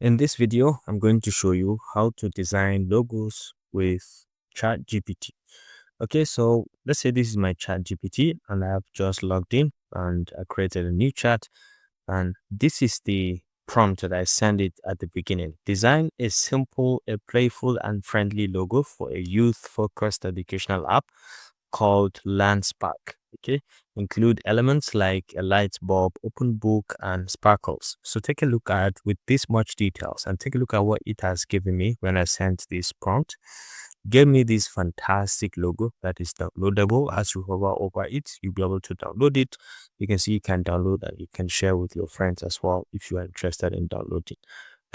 In this video, I'm going to show you how to design logos with ChatGPT. Okay, so let's say this is my ChatGPT and I have just logged in and I created a new chat, and this is the prompt that I sent it at the beginning. Design a simple, a playful and friendly logo for a youth-focused educational app called Landspark. Okay, include elements like a light bulb, open book, and sparkles. So take a look at with this much details and take a look at what it has given me when I sent this prompt. Gave me this fantastic logo that is downloadable. As you hover over it, you'll be able to download it. You can see you can download and you can share with your friends as well if you are interested in downloading.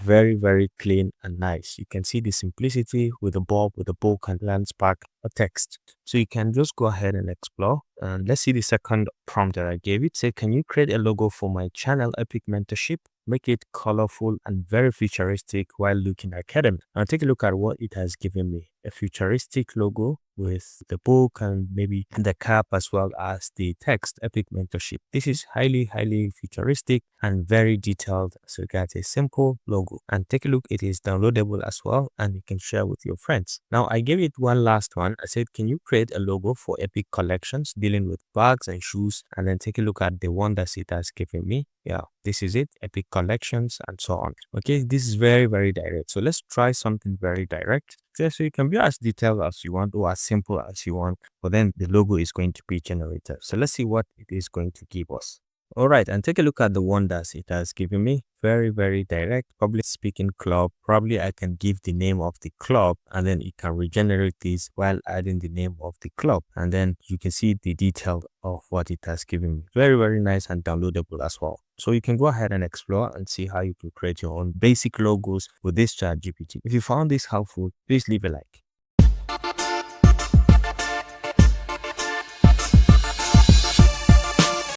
Very, very clean and nice. You can see the simplicity with the bulb, with the book and landspark or text. So you can just go ahead and explore. And let's see the second prompt that I gave it. Say, can you create a logo for my channel Epic Mentorship? Make it colorful and very futuristic while looking academic. Now take a look at what it has given me. A futuristic logo with the book and maybe the cap as well as the text Epic Mentorship. This is highly futuristic and very detailed. So you get a simple logo, and take a look, it is downloadable as well and you can share with your friends. Now I gave it one last one. I said, can you create a logo for Epic Collections dealing with bags and shoes? And then take a look at the one that it has given me. Yeah, this is it, Epic Collections and so on. Okay, this is very direct. So let's try something very direct. So you can be as detailed as you want or as simple as you want, but then the logo is going to be generated. So let's see what it is going to give us. All right, and take a look at the one that it has given me. Very direct. Public speaking club. Probably I can give the name of the club and then it can regenerate this while adding the name of the club. And then you can see the detail of what it has given me. Very nice and downloadable as well. So you can go ahead and explore and see how you can create your own basic logos with this ChatGPT. If you found this helpful, please leave a like.